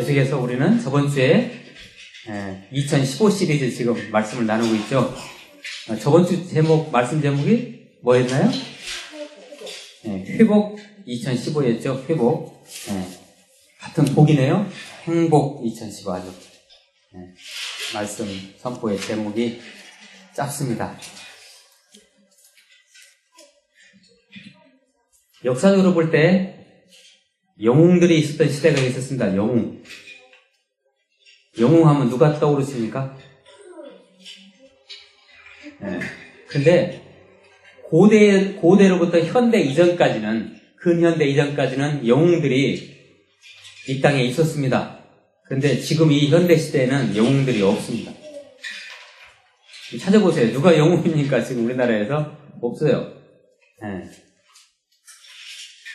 계속해서 우리는 저번 주에 2015 시리즈 지금 말씀을 나누고 있죠. 저번 주 말씀 제목이 뭐였나요? 회복 2015였죠. 회복. 같은 복이네요. 행복 2015 아주. 말씀 선포의 제목이 짧습니다. 역사적으로 볼 때 영웅들이 있었던 시대가 있었습니다. 영웅. 영웅하면 누가 떠오르십니까? 근데 고대로부터 현대 이전까지는, 근현대 이전까지는 영웅들이 이 땅에 있었습니다. 근데 지금 이 현대 시대에는 영웅들이 없습니다. 찾아보세요. 누가 영웅입니까? 지금 우리나라에서 없어요.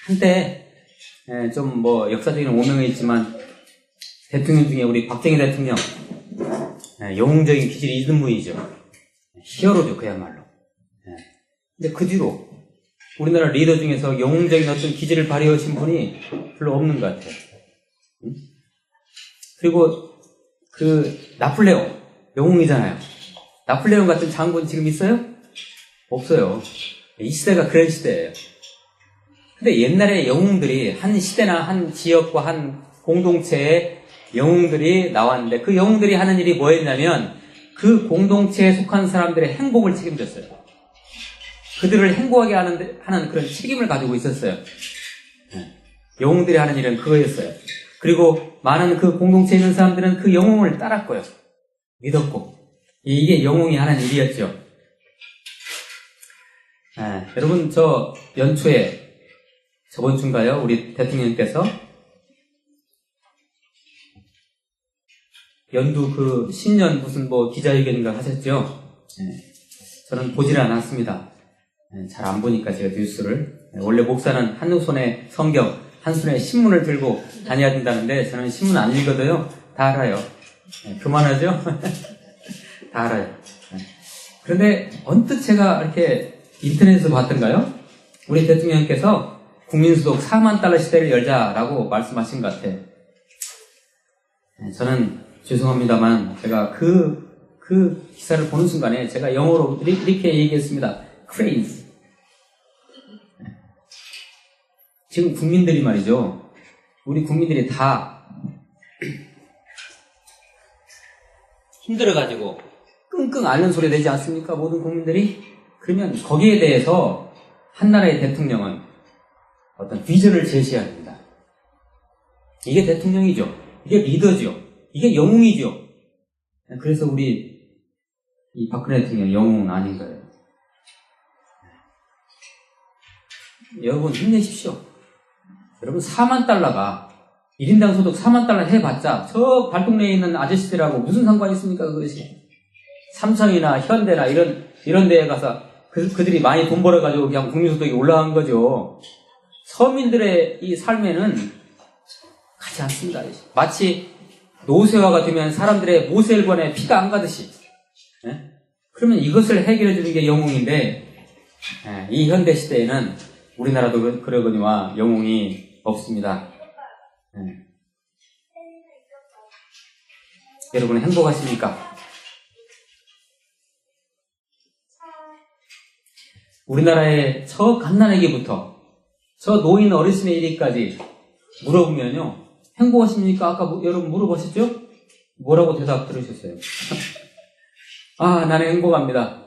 한때 좀 역사적인 오명이 있지만 대통령 중에 우리 박정희 대통령 영웅적인 기질이 있는 분이죠. 히어로죠, 그야말로. 근데 그 뒤로 우리나라 리더 중에서 영웅적인 어떤 기질을 발휘하신 분이 별로 없는 것 같아요. 그리고 나폴레옹 영웅이잖아요. 나폴레옹 같은 장군 지금 있어요? 없어요. 이 시대가 그런 시대예요. 근데 옛날에 영웅들이 한 시대나 한 지역과 한 공동체의 영웅들이 나왔는데 그 영웅들이 하는 일이 뭐였냐면 그 공동체에 속한 사람들의 행복을 책임졌어요. 그들을 행복하게 하는 그런 책임을 가지고 있었어요. 영웅들이 하는 일은 그거였어요. 그리고 많은 그 공동체에 있는 사람들은 그 영웅을 따랐고요. 믿었고. 이게 영웅이 하는 일이었죠. 여러분, 저 연초에 저번 주인가요? 우리 대통령께서 연두 신년 무슨 기자회견인가 하셨죠? 저는 보질 않았습니다. 잘 안 보니까 제가 뉴스를. 원래 목사는 한 손에 성경, 한 손에 신문을 들고 다녀야 된다는데 저는 신문 안 읽어도요. 다 알아요. 그만하죠? 다 알아요. 그런데 언뜻 제가 이렇게 인터넷에서 봤던가요? 우리 대통령께서 국민소득 4만 달러 시대를 열자라고 말씀하신 것 같아요. 저는 죄송합니다만 제가 그 기사를 보는 순간에 제가 영어로 이렇게 얘기했습니다. crazy. 지금 국민들이 말이죠. 우리 국민들이 다 힘들어가지고 끙끙 앓는 소리 내지 않습니까? 모든 국민들이. 그러면 거기에 대해서 한 나라의 대통령은 어떤 비전을 제시해야 합니다. 이게 대통령이죠. 이게 리더죠. 이게 영웅이죠. 그래서 우리 이 박근혜 대통령 영웅은 아닌 거예요. 여러분 힘내십시오. 여러분 4만 달러가 1인당 소득 4만 달러 해봤자 저 발동네에 있는 아저씨들하고 무슨 상관이 있습니까? 그것이 삼성이나 현대나 이런 데에 가서 그들이 많이 돈 벌어가지고 그냥 국민소득이 올라간 거죠. 서민들의 이 삶에는 가지 않습니다. 마치 노쇠화가 되면 사람들의 모세혈관에 피가 안 가듯이. 그러면 이것을 해결해 주는 게 영웅인데 이 현대 시대에는 우리나라도 그러거니와 영웅이 없습니다. 여러분 행복하십니까? 우리나라의 저 갓난아기부터 저 노인 어르신의 일기까지 물어보면요. 행복하십니까? 아까 여러분 물어보셨죠? 뭐라고 대답 들으셨어요? 아, 나는 행복합니다.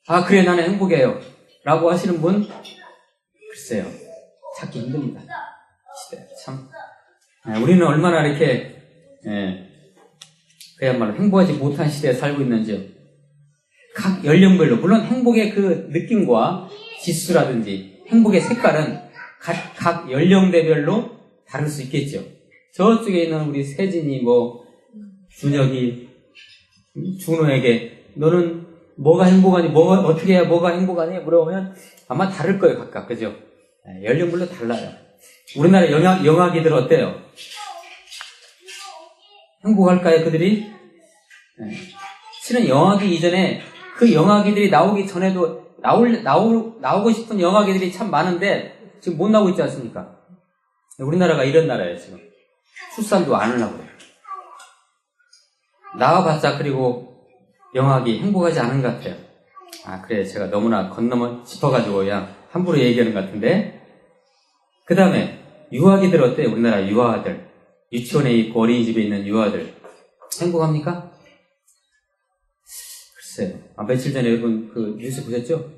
아, 그래, 나는 행복해요. 라고 하시는 분, 글쎄요. 찾기 힘듭니다. 시대, 참. 우리는 얼마나 이렇게, 그야말로 행복하지 못한 시대에 살고 있는지요. 각 연령별로, 물론 행복의 그 느낌과 지수라든지 행복의 색깔은 각 연령대별로 다를 수 있겠죠. 저쪽에 있는 우리 세진이, 준혁이, 준호에게 너는 뭐가 행복하니, 어떻게 해야 뭐가 행복하니 물어보면 아마 다를 거예요, 각각. 그죠? 연령별로 달라요. 우리나라 영화기들 어때요? 행복할까요, 그들이? 실은 영화기 이전에 그 영화기들이 나오기 전에도 나오고 싶은 영화기들이 참 많은데 지금 못 나오고 있지 않습니까? 우리나라가 이런 나라예요, 지금. 출산도 안 하려고 그래요. 나와봤자 그리고 영학이 행복하지 않은 것 같아요. 아, 그래. 제가 너무나 건너머 짚어가지고 그냥 함부로 얘기하는 것 같은데. 그 다음에 유아기들 어때요? 우리나라 유아들. 유치원에 있고 어린이집에 있는 유아들. 행복합니까? 글쎄요. 며칠 전에 여러분 그 뉴스 보셨죠?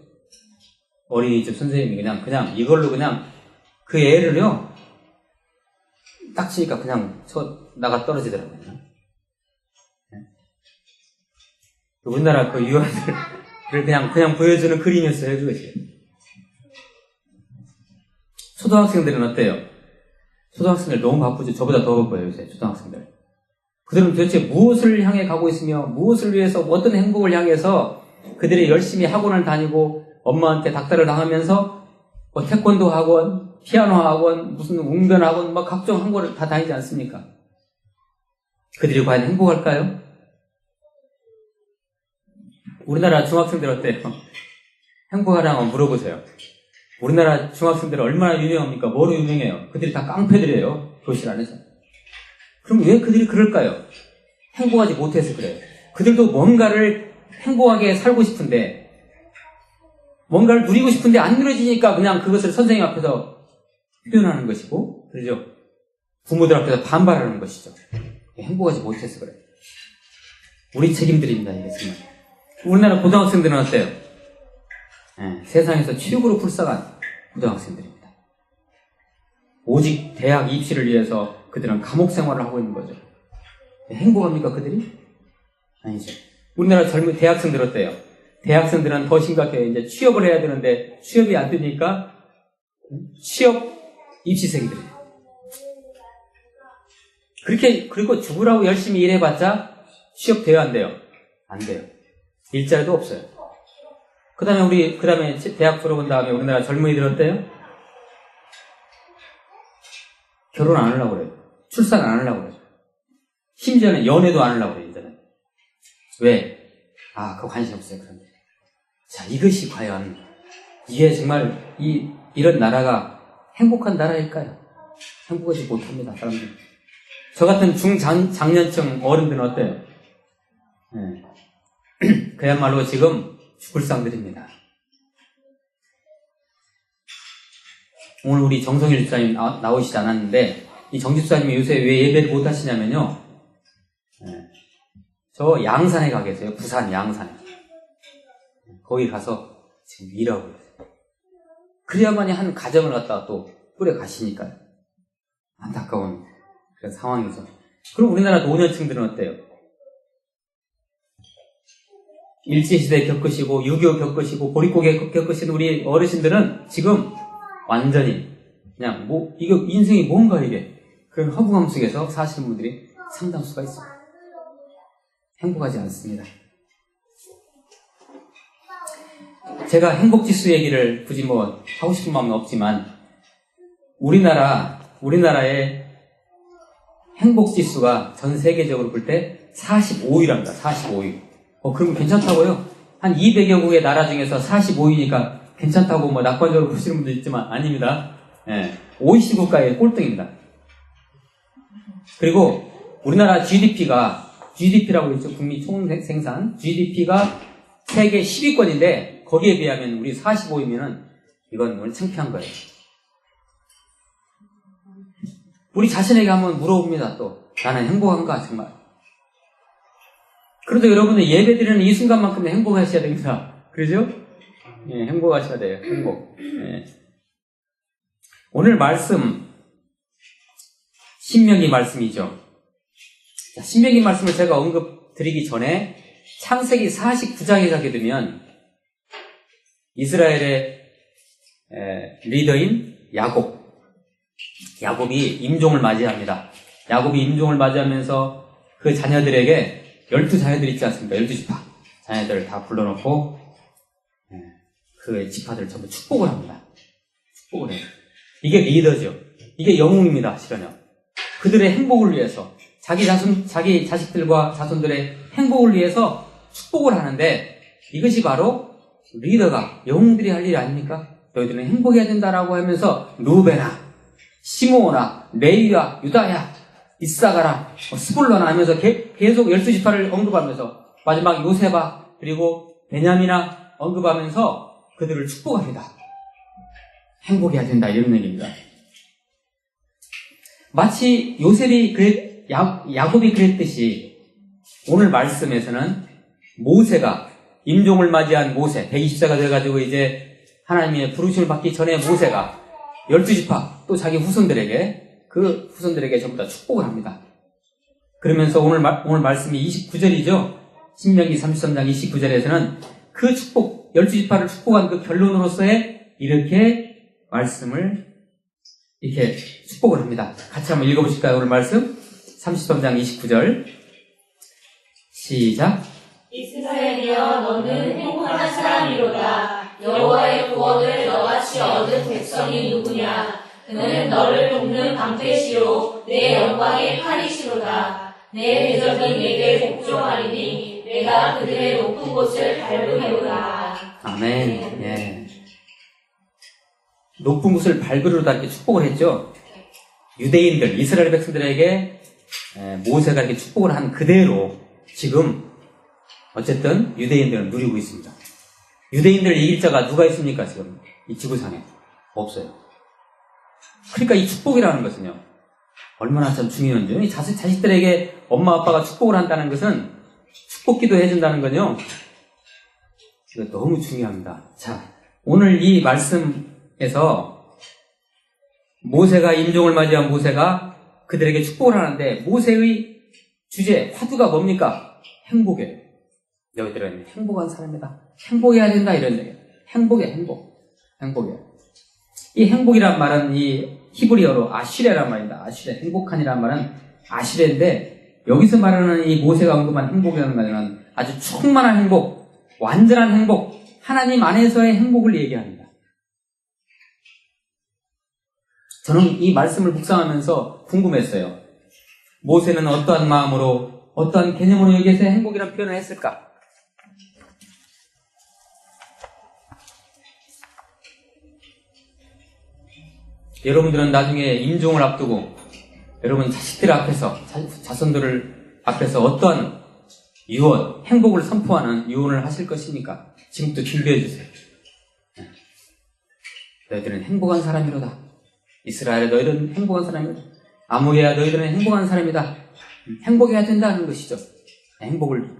어린이집 선생님이 그냥 이걸로 그냥 그 애를요, 딱 치니까 그냥 나가 떨어지더라고요. 우리나라 그 유아들을 그냥 보여주는 그림이었어요, 그것이. 초등학생들은 어때요? 초등학생들 너무 바쁘죠? 저보다 더 바빠요, 요새, 초등학생들. 그들은 도대체 무엇을 향해 가고 있으며, 무엇을 위해서, 어떤 행복을 향해서 그들이 열심히 학원을 다니고, 엄마한테 닥달을 당하면서, 태권도 학원, 피아노 학원, 무슨 웅변 학원, 각종 학원을 다 다니지 않습니까? 그들이 과연 행복할까요? 우리나라 중학생들 어때요? 행복하라고 물어보세요. 우리나라 중학생들 얼마나 유명합니까? 뭐로 유명해요? 그들이 다 깡패들이에요. 교실 안에서. 그럼 왜 그들이 그럴까요? 행복하지 못해서 그래요. 그들도 뭔가를 행복하게 살고 싶은데, 뭔가를 누리고 싶은데 안 누려지니까 그냥 그것을 선생님 앞에서 표현하는 것이고, 그러죠? 부모들 앞에서 반발하는 것이죠. 행복하지 못해서 그래요. 우리 책임들입니다, 이게 정말. 우리나라 고등학생들은 어때요? 세상에서 최고로 불쌍한 고등학생들입니다. 오직 대학 입시를 위해서 그들은 감옥 생활을 하고 있는 거죠. 행복합니까, 그들이? 아니죠. 우리나라 젊은 대학생들 어때요? 대학생들은 더 심각해요. 이제 취업을 해야 되는데 취업이 안 되니까 취업 입시생들이에요. 그리고 죽으라고 열심히 일해봤자 취업 돼요, 안 돼요? 안 돼요. 일자리도 없어요. 그 다음에 대학 졸업한 다음에 우리나라 젊은이들 어때요? 결혼 안 하려고 그래요. 출산 안 하려고 그래요. 심지어는 연애도 안 하려고 그래요, 이제는. 왜? 그거 관심 없어요, 그런데. 자, 이것이 과연, 이게 정말, 이런 나라가 행복한 나라일까요? 행복하지 못합니다, 사람들. 저 같은 중장년층 어른들은 어때요? 그야말로 지금 죽을 상들입니다. 오늘 우리 정성일 집사님 나오시지 않았는데, 이 정 집사님이 요새 왜 예배를 못 하시냐면요, 저 양산에 가 계세요. 부산 양산에. 거기 가서 지금 일하고 있어요. 그래야만이 한 가정을 갖다가 또 꾸려 가시니까요. 안타까운 그런 상황이죠. 그럼 우리나라 노년층들은 어때요? 일제시대 겪으시고 6.25 겪으시고 보릿고개 겪으신 우리 어르신들은 지금 완전히 그냥 이거 인생이 뭔가 이게 그런 허무함 속에서 사시는 분들이 상당수가 있습니다. 행복하지 않습니다. 제가 행복지수 얘기를 굳이 하고 싶은 마음은 없지만 우리나라의 행복지수가 전 세계적으로 볼 때 45위랍니다. 45위. 그러면 괜찮다고요? 한 200여국의 나라 중에서 45위니까 괜찮다고 낙관적으로 보시는 분도 있지만 아닙니다. OECD 국가의 꼴등입니다. 그리고 우리나라 GDP라고 있죠. 국민 총생산. GDP가 세계 10위권인데 거기에 비하면 우리 45위면은 이건 창피한 거예요. 우리 자신에게 한번 물어봅니다. 또 나는 행복한가 정말. 그래도 여러분들 예배드리는 이 순간만큼은 행복하셔야 됩니다. 그러죠? 행복하셔야 돼요. 행복. 오늘 말씀 신명기 말씀이죠. 자, 신명기 말씀을 제가 언급드리기 전에 창세기 49장에 가게 되면 이스라엘의 리더인 야곱이 임종을 맞이합니다. 야곱이 임종을 맞이하면서 그 자녀들에게 12자녀들 있지 않습니까? 12지파 자녀들을 다 불러놓고 그 지파들을 전부 축복을 합니다. 축복을 해요. 이게 리더죠. 이게 영웅입니다. 실은요. 그들의 행복을 위해서 자기 자식들과 자손들의 행복을 위해서 축복을 하는데 이것이 바로 리더가 영웅들이 할 일 아닙니까? 너희들은 행복해야 된다라고 하면서 루베나, 시므온아, 레위와 유다야 이사가라, 스불러나 하면서 계속 12지파를 언급하면서 마지막 요세바 그리고 베냐민아 언급하면서 그들을 축복합니다. 행복해야 된다 이런 얘기입니다. 마치 요셉이 야곱이 그랬듯이 오늘 말씀에서는 모세가 임종을 맞이한 모세 120세가 돼가지고 이제 하나님의 부르심을 받기 전에 모세가 12지파 또 자기 후손들에게 그 후손들에게 전부 다 축복을 합니다. 그러면서 오늘 말씀이 29절이죠. 신명기 33장 29절에서는 그 축복 12지파를 축복한 그 결론으로서의 이렇게 말씀을 이렇게 축복을 합니다. 같이 한번 읽어보실까요? 오늘 말씀 33장 29절 시작. 이스라엘이여 너는 행복한 사람이로다. 여호와의 구원을 너같이 얻은 백성이 누구냐. 그는 너를 돕는 방패시요 내 영광의 칼이시로다. 내 대적이 내게 복종하리니 내가 그들의 높은 곳을 밟으리로다. 아멘. 예. 높은 곳을 밟으리로다 이렇게 축복을 했죠. 유대인들, 이스라엘 백성들에게 모세가 이렇게 축복을 한 그대로 지금 어쨌든 유대인들은 누리고 있습니다. 유대인들 이길 자가 누가 있습니까? 지금 이 지구상에 없어요. 그러니까 이 축복이라는 것은요 얼마나 참 중요한지 자식들에게 엄마 아빠가 축복을 한다는 것은 축복기도 해준다는 건요 이거 너무 중요합니다. 자, 오늘 이 말씀에서 모세가 임종을 맞이한 모세가 그들에게 축복을 하는데 모세의 주제 화두가 뭡니까? 행복이에요. 너희들은 행복한 사람이다. 행복해야 된다 이런 얘기예요. 행복이에요. 이 행복이란 말은 이 히브리어로 아시레란 말입니다. 아시레, 행복한이란 말은 아시레인데 여기서 말하는 이 모세가 언급한 행복이라는 말은 아주 충만한 행복, 완전한 행복, 하나님 안에서의 행복을 얘기합니다. 저는 이 말씀을 묵상하면서 궁금했어요. 모세는 어떠한 마음으로, 어떠한 개념으로 여기에서 행복이라는 표현을 했을까? 여러분들은 나중에 임종을 앞두고 여러분 자식들 앞에서 자손들을 앞에서 어떠한 유언, 행복을 선포하는 유언을 하실 것입니까? 지금부터 준비해 주세요. 너희들은 행복한 사람이로다. 이스라엘 너희들은 행복한 사람이로다. 아무개야 너희들은 행복한 사람이다. 행복해야 된다는 것이죠. 행복을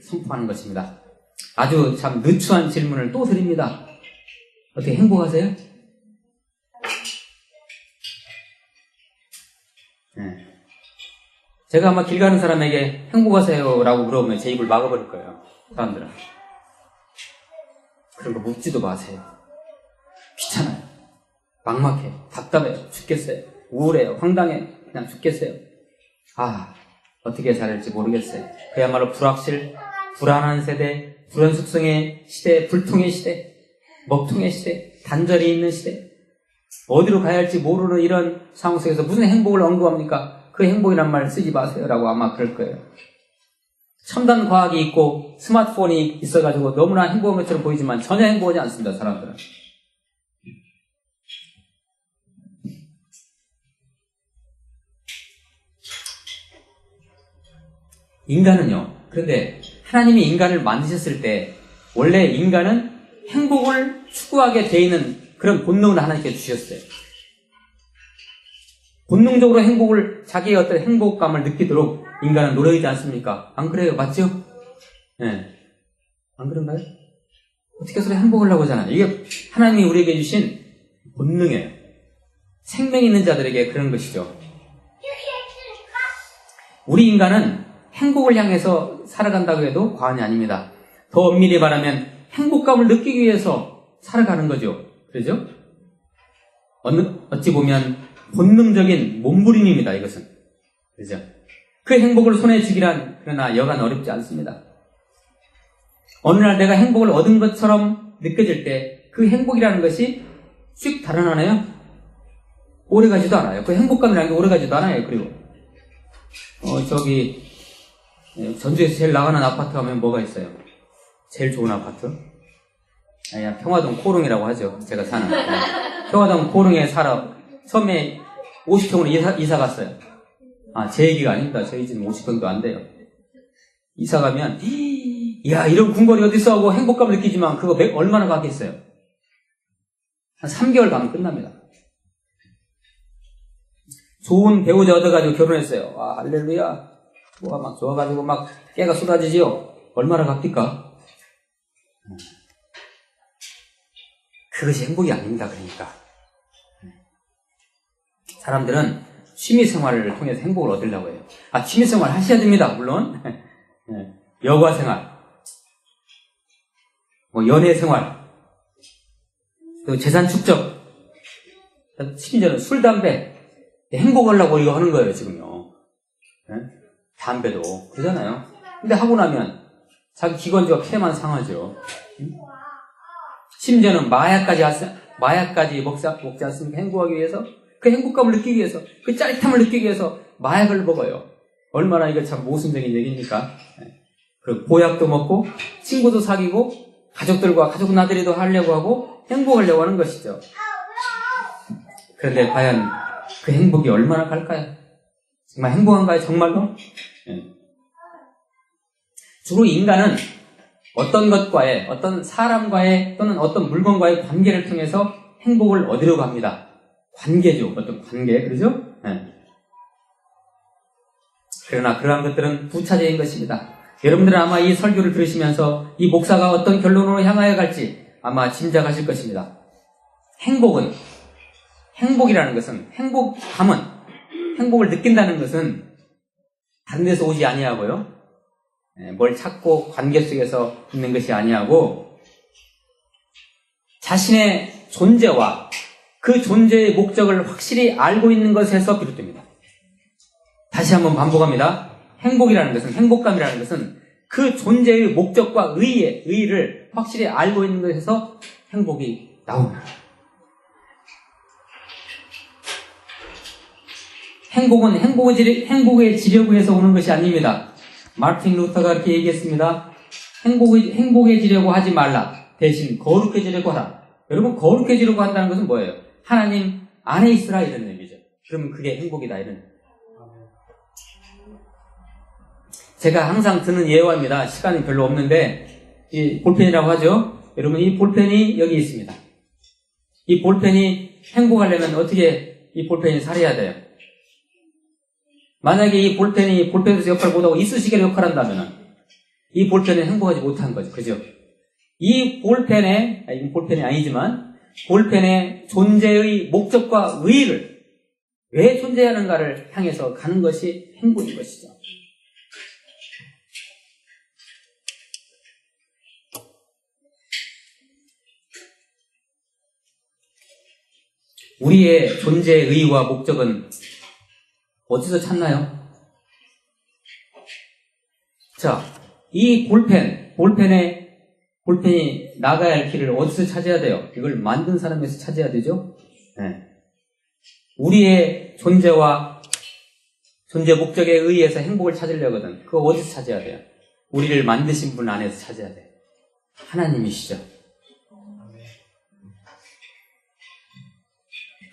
선포하는 것입니다. 아주 참 느추한 질문을 또 드립니다. 어떻게 행복하세요? 제가 아마 길 가는 사람에게 행복하세요 라고 물어보면 제 입을 막아버릴 거예요. 사람들은. 그런 거 묻지도 마세요. 귀찮아요. 막막해. 답답해요. 죽겠어요. 우울해요. 황당해. 그냥 죽겠어요. 어떻게 해야 될지 모르겠어요. 그야말로 불확실, 불안한 세대, 불안숙성의 시대, 불통의 시대, 먹통의 시대, 단절이 있는 시대, 어디로 가야 할지 모르는 이런 상황 속에서 무슨 행복을 언급합니까? 그 행복이란 말 쓰지 마세요 라고 아마 그럴 거예요. 첨단 과학이 있고 스마트폰이 있어가지고 너무나 행복한 것처럼 보이지만 전혀 행복하지 않습니다. 사람들은. 인간은요, 그런데 하나님이 인간을 만드셨을 때 원래 인간은 행복을 추구하게 돼 있는 그런 본능을 하나님께 주셨어요. 본능적으로 자기의 어떤 행복감을 느끼도록 인간은 노력이지 않습니까? 안 그래요? 맞죠? 네. 안 그런가요? 어떻게 해서 행복하려고 하잖아요. 이게 하나님이 우리에게 주신 본능이에요. 생명 있는 자들에게 그런 것이죠. 우리 인간은 행복을 향해서 살아간다고 해도 과언이 아닙니다. 더 엄밀히 말하면 행복감을 느끼기 위해서 살아가는 거죠. 그렇죠? 어찌 보면 본능적인 몸부림입니다. 이것은. 그죠? 그 행복을 손에 쥐기란 그러나 여간 어렵지 않습니다. 어느 날 내가 행복을 얻은 것처럼 느껴질 때 그 행복이라는 것이 쑥 달아나나요? 오래가지도 않아요. 그 행복감이라는 게 오래가지도 않아요. 그리고 전주에서 제일 나가는 아파트 가면 뭐가 있어요? 제일 좋은 아파트? 평화동 코롱이라고 하죠. 제가 사는. 평화동 코롱에 처음에 50평으로 이사 갔어요. 제 얘기가 아닙니다. 저희 집은 50평도 안 돼요. 이사 가면, 이야, 이런 궁궐이 어딨어 하고 행복감을 느끼지만 그거 얼마나 가겠어요? 한 3개월 가면 끝납니다. 좋은 배우자 얻어가지고 결혼했어요. 할렐루야. 막 좋아가지고 막 깨가 쏟아지지요. 얼마나 갚니까? 그것이 행복이 아닙니다. 그러니까. 사람들은 취미생활을 통해서 행복을 얻으려고 해요. 취미생활 하셔야 됩니다. 물론. 여가생활, 연애생활, 또 재산축적, 심지어는 술, 담배, 행복하려고 이거 하는 거예요, 지금요. 담배도. 그러잖아요. 근데 하고 나면 자기 기관지가 폐만 상하죠. 심지어는 마약까지 먹지 않습니까? 행복하기 위해서? 그 행복감을 느끼기 위해서, 그 짜릿함을 느끼기 위해서 마약을 먹어요. 얼마나 이거 참 모순적인 얘기입니까? 그리고 보약도 먹고, 친구도 사귀고, 가족들과 가족 나들이도 하려고 하고, 행복하려고 하는 것이죠. 그런데 과연 그 행복이 얼마나 갈까요? 정말 행복한가요? 정말로? 주로 인간은 어떤 것과의, 어떤 사람과의, 또는 어떤 물건과의 관계를 통해서 행복을 얻으려고 합니다. 관계죠. 어떤 관계, 그러죠? 그러나 그러한 것들은 부차적인 것입니다. 여러분들은 아마 이 설교를 들으시면서 이 목사가 어떤 결론으로 향하여 갈지 아마 짐작하실 것입니다. 행복이라는 것은, 행복을 느낀다는 것은 다른 데서 오지 아니하고요. 뭘 찾고 관계 속에서 있는 것이 아니하고 자신의 존재와 그 존재의 목적을 확실히 알고 있는 것에서 비롯됩니다. 다시 한번 반복합니다. 행복감이라는 것은 그 존재의 목적과 의의를 확실히 알고 있는 것에서 행복이 나옵니다. 행복은 행복의 지려고해서 오는 것이 아닙니다. 마르틴 루터가 이렇게 얘기했습니다. 행복해지려고 하지 말라. 대신 거룩해지려고 하라. 여러분, 거룩해지려고 한다는 것은 뭐예요? 하나님 안에 있으라, 이런 의미죠. 그러면 그게 행복이다, 이런. 제가 항상 드는 예화입니다. 시간이 별로 없는데, 이 볼펜이라고 하죠. 여러분, 이 볼펜이 여기 있습니다. 이 볼펜이 행복하려면 어떻게 이 볼펜이 살아야 돼요? 만약에 이 볼펜이 볼펜에서 역할을 못하고 이쑤시개로 역할을 한다면 이 볼펜은 행복하지 못한 거죠. 그죠? 이 볼펜의, 이건 볼펜이 아니지만 볼펜의 존재의 목적과 의의를 왜 존재하는가를 향해서 가는 것이 행복인 것이죠. 우리의 존재의 의의와 목적은 어디서 찾나요? 자, 이 볼펜이 나가야 할 길을 어디서 찾아야 돼요? 이걸 만든 사람에서 찾아야 되죠? 네. 우리의 존재와 존재 목적에 의해서 행복을 찾으려거든. 그거 어디서 찾아야 돼요? 우리를 만드신 분 안에서 찾아야 돼요. 하나님이시죠.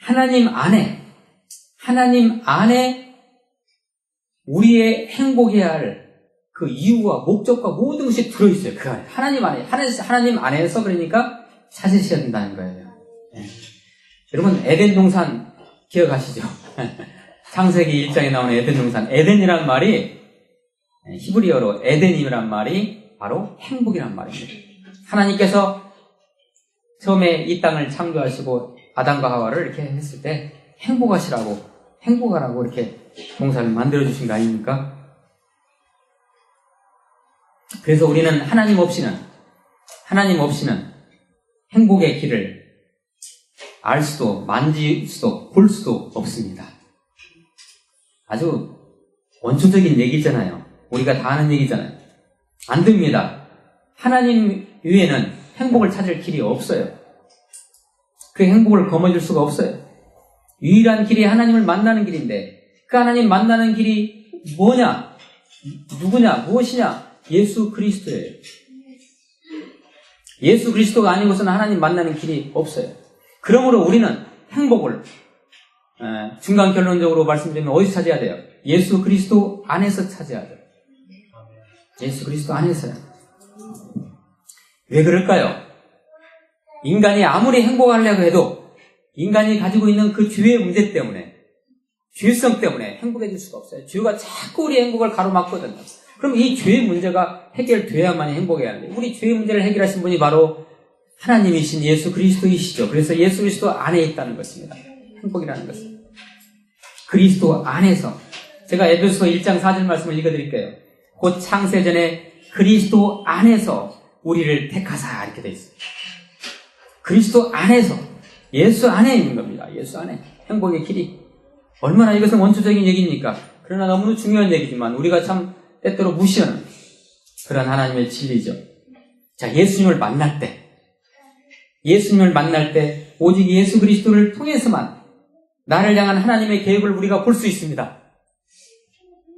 하나님 안에 우리의 행복해야 할 그 이유와 목적과 모든 것이 들어있어요. 그 안에. 하나님 안에서 그러니까 찾으셔야 된다는 거예요. 네. 여러분, 에덴 동산 기억하시죠? 창세기 1장에 나오는 에덴 동산. 에덴이란 말이, 히브리어로 에덴이란 말이 바로 행복이란 말입니다. 하나님께서 처음에 이 땅을 창조하시고 아담과 하와를 이렇게 했을 때 행복하라고 이렇게 동산을 만들어주신 거 아닙니까? 그래서 우리는 하나님 없이는 행복의 길을 알 수도, 만질 수도, 볼 수도 없습니다. 아주 원초적인 얘기잖아요. 우리가 다 아는 얘기잖아요. 안 됩니다. 하나님 위에는 행복을 찾을 길이 없어요. 그 행복을 거머쥘 수가 없어요. 유일한 길이 하나님을 만나는 길인데 그 하나님 만나는 길이 뭐냐? 누구냐? 무엇이냐? 예수 그리스도예요. 예수 그리스도가 아니고서는 하나님 만나는 길이 없어요. 그러므로 우리는 행복을 중간 결론적으로 말씀드리면 어디서 찾아야 돼요? 예수 그리스도 안에서 찾아야죠. 예수 그리스도 안에서요. 왜 그럴까요? 인간이 아무리 행복하려고 해도 인간이 가지고 있는 그 죄의 문제 때문에, 죄성 때문에 행복해질 수가 없어요. 죄가 자꾸 우리 행복을 가로막거든요. 그럼 이 죄의 문제가 해결돼야만이 행복해야 하는데, 우리 죄의 문제를 해결하신 분이 바로 하나님이신 예수 그리스도이시죠. 그래서 예수 그리스도 안에 있다는 것입니다. 행복이라는 것은. 그리스도 안에서. 제가 에베소서 1장 4절 말씀을 읽어드릴게요. 곧 창세전에 그리스도 안에서 우리를 택하사, 이렇게 되어 있습니다. 그리스도 안에서, 예수 안에 있는 겁니다. 예수 안에. 행복의 길이. 얼마나 이것은 원초적인 얘기입니까? 그러나 너무나 중요한 얘기지만 우리가 참 때때로 무시하는 그런 하나님의 진리죠. 자, 예수님을 만날 때 오직 예수 그리스도를 통해서만 나를 향한 하나님의 계획을 우리가 볼 수 있습니다.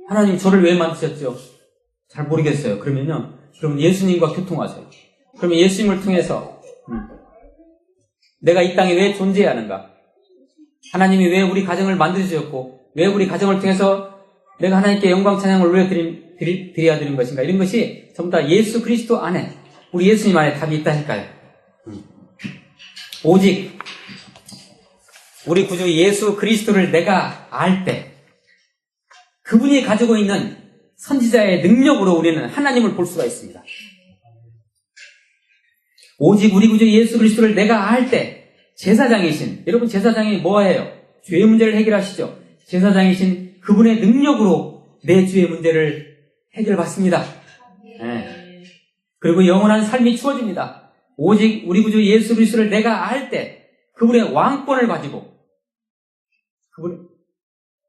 하나님 저를 왜 만드셨죠? 잘 모르겠어요. 그러면 예수님과 교통하세요. 그러면 예수님을 통해서 내가 이 땅에 왜 존재해야 하는가? 하나님이 왜 우리 가정을 만드셨고, 왜 우리 가정을 통해서 내가 하나님께 영광 찬양을 올려드려야 되는 것인가? 이런 것이 전부 다 예수 그리스도 안에, 우리 예수님 안에 답이 있다니까요. 오직 우리 구주 예수 그리스도를 내가 알 때, 그분이 가지고 있는 선지자의 능력으로 우리는 하나님을 볼 수가 있습니다. 오직 우리 구주 예수 그리스도를 내가 알 때, 제사장이신, 여러분 제사장이 뭐예요? 죄의 문제를 해결하시죠. 제사장이신 그분의 능력으로 내 죄의 문제를 해결받습니다. 네. 그리고 영원한 삶이 주어집니다. 오직 우리 구주 예수 그리스도를 내가 알 때 그분의 왕권을 가지고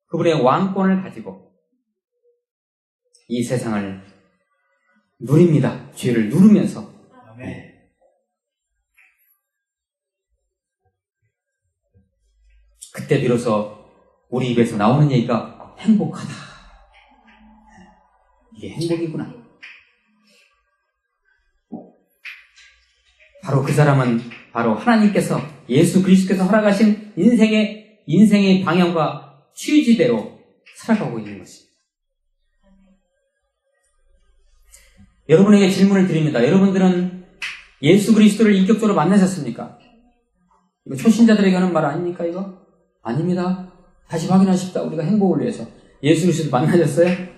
그분의 왕권을 가지고 이 세상을 누립니다. 죄를 누르면서. 네. 그때 비로소 우리 입에서 나오는 얘기가 행복하다. 이게 행복이구나. 바로 그 사람은 바로 하나님께서, 예수 그리스도께서 허락하신 인생의 방향과 취지대로 살아가고 있는 것입니다. 여러분에게 질문을 드립니다. 여러분들은 예수 그리스도를 인격적으로 만나셨습니까? 이거 초신자들에게 하는 말 아닙니까, 이거? 아닙니다. 다시 확인하십시다. 우리가 행복을 위해서. 예수 그리스도 만나셨어요? 네.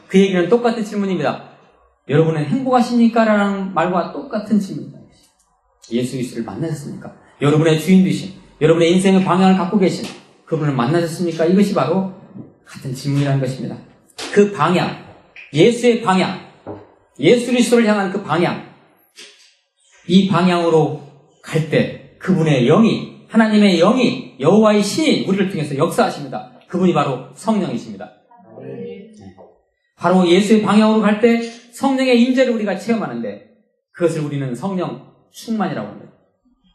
그 얘기는 똑같은 질문입니다. 여러분은 행복하십니까? 라는 말과 똑같은 질문입니다. 예수 그리스도를 만나셨습니까? 여러분의 주인 되신, 여러분의 인생의 방향을 갖고 계신 그분을 만나셨습니까? 이것이 바로 같은 질문이라는 것입니다. 그 방향, 예수의 방향, 예수 그리스도를 향한 그 방향, 이 방향으로 갈 때 그분의 영이, 하나님의 영이, 여호와의 신이 우리를 통해서 역사하십니다. 그분이 바로 성령이십니다. 바로 예수의 방향으로 갈 때 성령의 임재를 우리가 체험하는데, 그것을 우리는 성령 충만이라고 합니다.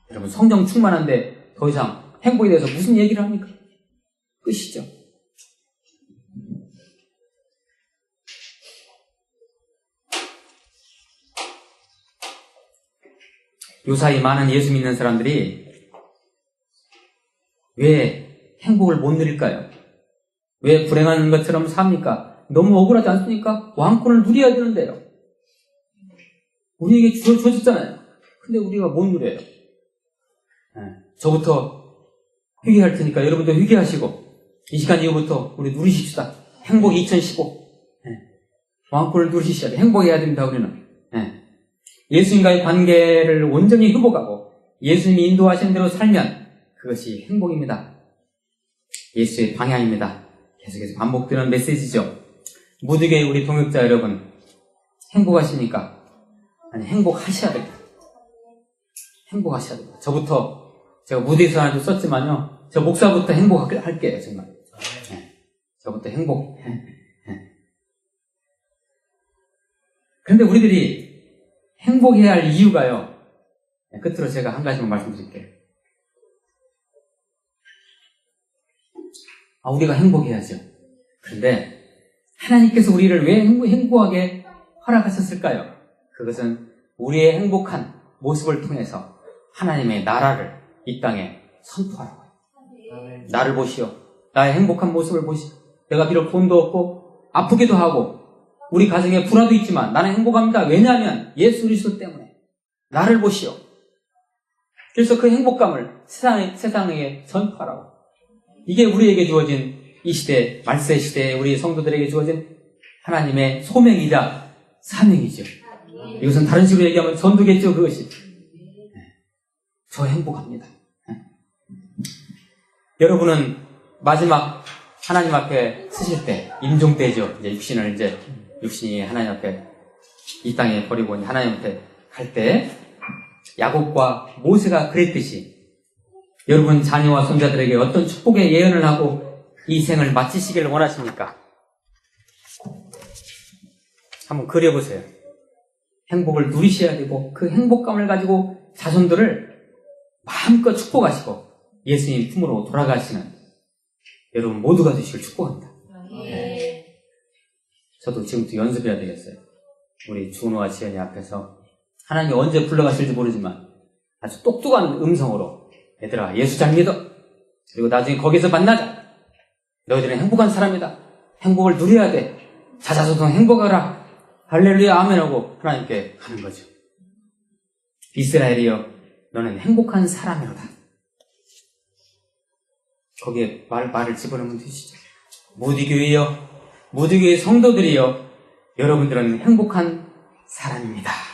여러분, 성령 충만한데 더 이상 행복에 대해서 무슨 얘기를 합니까? 끝이죠. 요사이 많은 예수 믿는 사람들이 왜 행복을 못 누릴까요? 왜 불행한 것처럼 삽니까? 너무 억울하지 않습니까? 왕권을 누려야 되는데요. 우리에게 주어졌잖아요. 근데 우리가 못 누려요. 저부터 회개할 테니까 여러분도 회개하시고, 이 시간 이후부터 우리 누리십시다. 행복 2015. 왕권을 누리셔야 돼요. 행복해야 됩니다, 우리는. 예수님과의 관계를 온전히 회복하고 예수님이 인도하시는 대로 살면 그것이 행복입니다. 예수의 방향입니다. 계속해서 반복되는 메시지죠. 무드교의 우리 동역자 여러분, 행복하십니까? 아니, 행복하셔야 됩니다. 행복하셔야 됩니다. 저부터, 제가 무대에서 하나 좀 썼지만요, 저 목사부터 행복할게요, 정말. 저부터 행복. 그런데 우리들이 행복해야 할 이유가요, 끝으로 제가 한 가지만 말씀드릴게요. 우리가 행복해야죠. 그런데 하나님께서 우리를 왜 행복하게 허락하셨을까요? 그것은 우리의 행복한 모습을 통해서 하나님의 나라를 이 땅에 선포하라고 해요. 나를 보시오. 나의 행복한 모습을 보시오. 내가 비록 돈도 없고 아프기도 하고 우리 가정에 불화도 있지만 나는 행복합니다. 왜냐하면 예수 그리스도 때문에. 나를 보시오. 그래서 그 행복감을 세상에 전파하라고. 이게 우리에게 주어진 이 시대, 말세 시대에 우리 성도들에게 주어진 하나님의 소명이자 사명이죠. 이것은 다른 식으로 얘기하면 전도겠죠, 그것이. 저 행복합니다. 여러분은 마지막 하나님 앞에 서실 때, 임종 때죠. 이제 육신이 하나님 앞에 이 땅에 버리고 하나님 앞에 갈 때, 야곱과 모세가 그랬듯이 여러분 자녀와 손자들에게 어떤 축복의 예언을 하고 이 생을 마치시기를 원하십니까? 한번 그려보세요. 행복을 누리셔야 되고 그 행복감을 가지고 자손들을 마음껏 축복하시고 예수님 품으로 돌아가시는 여러분 모두가 되시길 축복합니다. 네. 저도 지금부터 연습해야 되겠어요. 우리 준호와 지연이 앞에서 하나님이 언제 불러가실지 모르지만 아주 똑똑한 음성으로 얘들아 예수 잘 믿어. 그리고 나중에 거기서 만나자. 너희들은 행복한 사람이다. 행복을 누려야 돼. 자자손손 행복하라. 할렐루야 아멘하고 하나님께 가는 거죠. 이스라엘이여 너는 행복한 사람이로다. 거기에 말을 집어넣으면 되시죠. 모두교회여 모두교회 성도들이여 여러분들은 행복한 사람입니다.